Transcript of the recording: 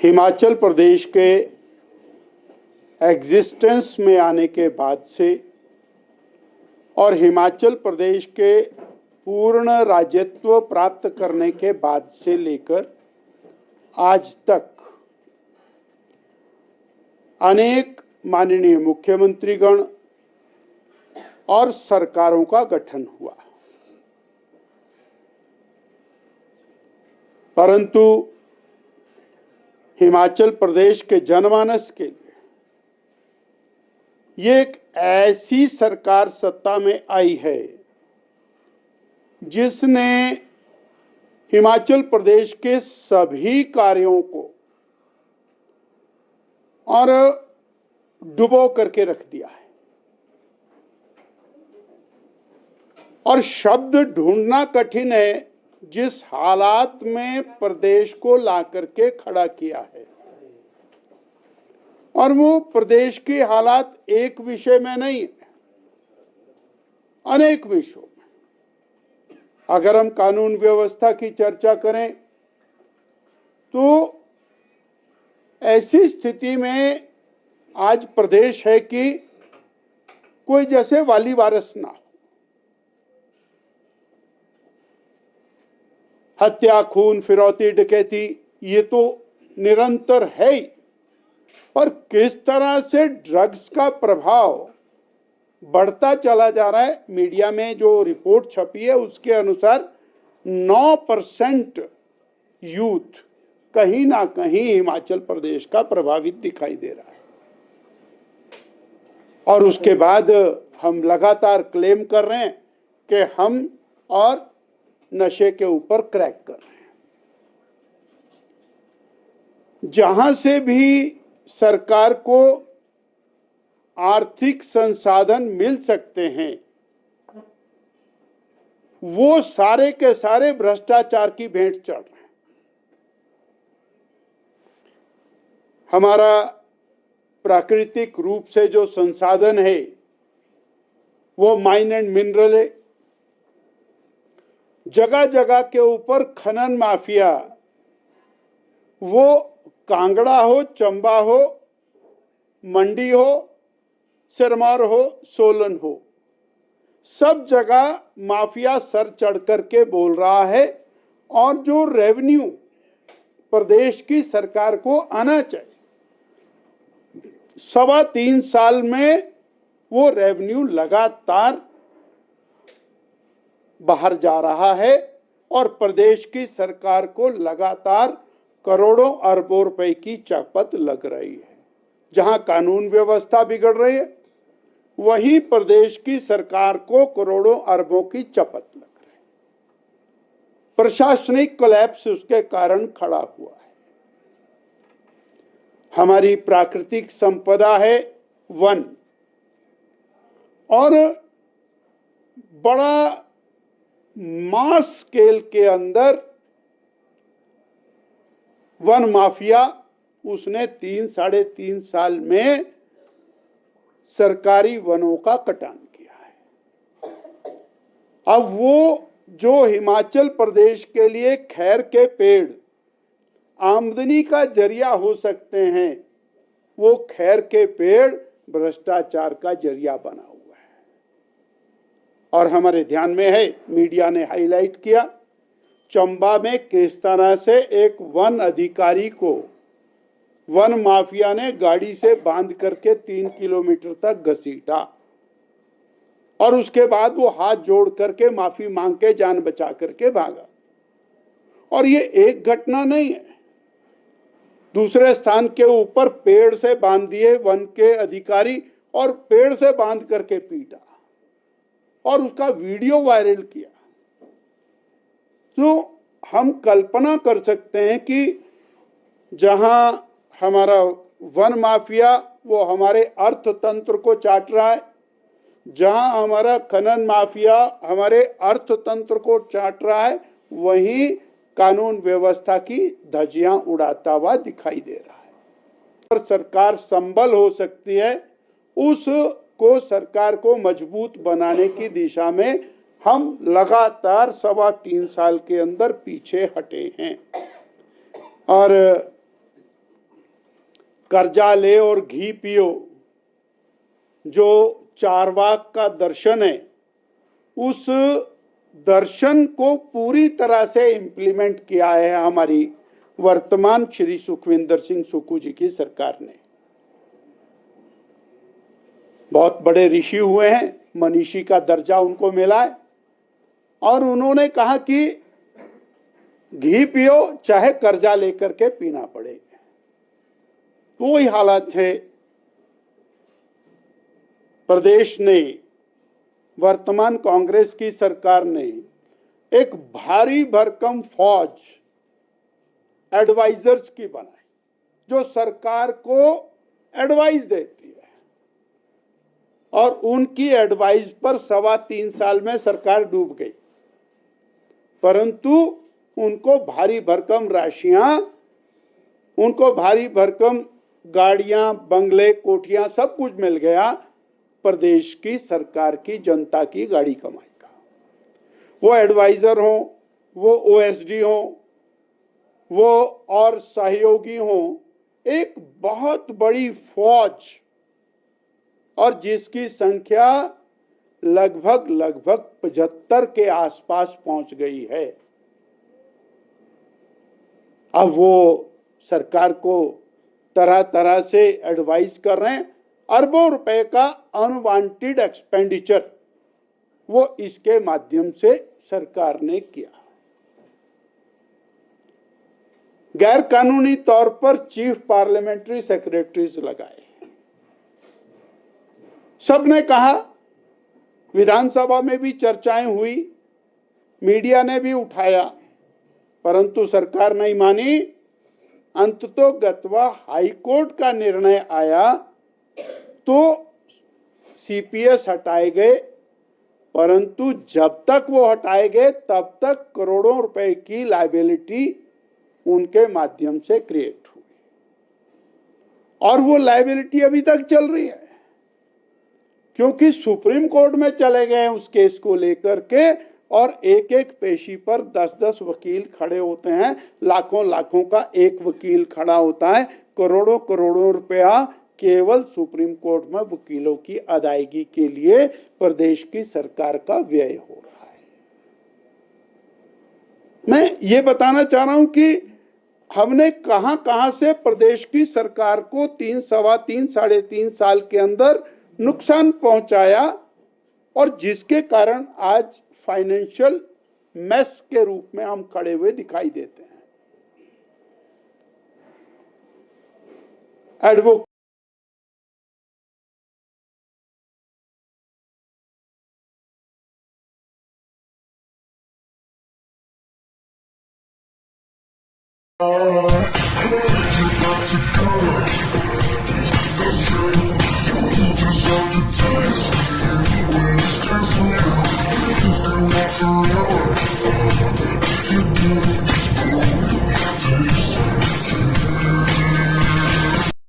हिमाचल प्रदेश के एग्जिस्टेंस में आने के बाद से और हिमाचल प्रदेश के पूर्ण राज्यत्व प्राप्त करने के बाद से लेकर आज तक अनेक माननीय मुख्यमंत्रीगण और सरकारों का गठन हुआ, परंतु हिमाचल प्रदेश के जनमानस के लिए ये एक ऐसी सरकार सत्ता में आई है जिसने हिमाचल प्रदेश के सभी कार्यों को और डुबो करके रख दिया है। और शब्द ढूंढना कठिन है जिस हालात में प्रदेश को ला करके खड़ा किया है। और वो प्रदेश के हालात एक विषय में नहीं है, अनेक विषयों में। अगर हम कानून व्यवस्था की चर्चा करें तो ऐसी स्थिति में आज प्रदेश है कि कोई जैसे वाली वारस ना हो। हत्या, खून, फिरौती, डकैती ये तो निरंतर है ही, पर किस तरह से ड्रग्स का प्रभाव बढ़ता चला जा रहा है। मीडिया में जो रिपोर्ट छपी है उसके अनुसार 9% यूथ कहीं ना कहीं हिमाचल प्रदेश का प्रभावित दिखाई दे रहा है। और उसके बाद हम लगातार क्लेम कर रहे हैं कि हम और नशे के ऊपर क्रैक कर रहे हैं। जहां से भी सरकार को आर्थिक संसाधन मिल सकते हैं वो सारे के सारे भ्रष्टाचार की भेंट चढ़ रहे हैं। हमारा प्राकृतिक रूप से जो संसाधन है वो माइन एंड मिनरल है। जगह जगह के ऊपर खनन माफिया, वो कांगड़ा हो, चंबा हो, मंडी हो, सिरमौर हो, सोलन हो, सब जगह माफिया सर चढ़ करके बोल रहा है। और जो रेवेन्यू प्रदेश की सरकार को आना चाहिए, 3.25 साल में वो रेवेन्यू लगातार बाहर जा रहा है और प्रदेश की सरकार को लगातार करोड़ों अरबों रुपए की चपत लग रही है। जहां कानून व्यवस्था बिगड़ रही है वहीं प्रदेश की सरकार को करोड़ों अरबों की चपत लग रही है। प्रशासनिक कोलैप्स उसके कारण खड़ा हुआ है। हमारी प्राकृतिक संपदा है वन, और बड़ा मास स्केल के अंदर वन माफिया उसने 3-3.5 साल में सरकारी वनों का कटान किया है। अब वो जो हिमाचल प्रदेश के लिए खैर के पेड़ आमदनी का जरिया हो सकते हैं, वो खैर के पेड़ भ्रष्टाचार का जरिया बना हुआ है। और हमारे ध्यान में है, मीडिया ने हाईलाइट किया, चंबा में किस तरह से एक वन अधिकारी को वन माफिया ने गाड़ी से बांध करके 3 किलोमीटर तक घसीटा और उसके बाद वो हाथ जोड़ करके माफी मांग के जान बचा करके भागा। और ये एक घटना नहीं है, दूसरे स्थान के ऊपर पेड़ से बांध दिए वन के अधिकारी और पेड़ से बांध करके पीटा और उसका वीडियो वायरल किया। तो हम कल्पना कर सकते हैं कि जहां हमारा वन माफिया वो हमारे अर्थतंत्र को चाट रहा है, जहां हमारा खनन माफिया हमारे अर्थतंत्र को चाट रहा है, वहीं कानून व्यवस्था की धज्जियां उड़ाता हुआ दिखाई दे रहा है। और सरकार संबल हो सकती है, उसको सरकार को मजबूत बनाने की दिशा में हम लगातार 3.25 साल के अंदर पीछे हटे हैं। और कर्जा ले और घी पियो जो चारवाक का दर्शन है, उस दर्शन को पूरी तरह से इम्प्लीमेंट किया है हमारी वर्तमान श्री सुखविंदर सिंह सुक्खू जी की सरकार ने। बहुत बड़े ऋषि हुए हैं, मनीषी का दर्जा उनको मिला है, और उन्होंने कहा कि घी पियो चाहे कर्जा लेकर के पीना पड़े। तो वही हालात है। प्रदेश ने, वर्तमान कांग्रेस की सरकार ने एक भारी भरकम फौज एडवाइजर्स की बनाई जो सरकार को एडवाइस देती है, और उनकी एडवाइस पर 3.25 साल में सरकार डूब गई। परंतु उनको भारी भरकम राशियां, उनको भारी भरकम गाड़ियां, बंगले, कोठियां, सब कुछ मिल गया प्रदेश की सरकार की जनता की गाड़ी कमाई का। वो एडवाइजर हो, वो ओएसडी हो, वो और सहयोगी हो, एक बहुत बड़ी फौज, और जिसकी संख्या लगभग 75 के आसपास पहुंच गई है। अब वो सरकार को तरह तरह से एडवाइस कर रहे हैं। अरबों रुपए का अनवांटेड एक्सपेंडिचर वो इसके माध्यम से सरकार ने किया। गैर कानूनी तौर पर चीफ पार्लियामेंट्री सेक्रेटरीज लगाए। सबने कहा, विधानसभा में भी चर्चाएं हुई, मीडिया ने भी उठाया, परंतु सरकार नहीं मानी। अंततोगत्वा हाईकोर्ट का निर्णय आया तो सीपीएस हटाए गए, परंतु जब तक वो हटाए गए तब तक करोड़ों रुपए की लायबिलिटी उनके माध्यम से क्रिएट हुई, और वो लायबिलिटी अभी तक चल रही है, क्योंकि सुप्रीम कोर्ट में चले गए उस केस को लेकर के, और एक एक पेशी पर 10-10 वकील खड़े होते हैं, लाखों लाखों का एक वकील खड़ा होता है, करोड़ों करोड़ों रुपया केवल सुप्रीम कोर्ट में वकीलों की अदायगी के लिए प्रदेश की सरकार का व्यय हो रहा है। मैं ये बताना चाह रहा हूं कि हमने कहां कहां से प्रदेश की सरकार को 3-3.5 साल के अंदर नुकसान पहुंचाया, और जिसके कारण आज फाइनेंशियल मेस के रूप में हम खड़े हुए दिखाई देते हैं। Advocate Forever.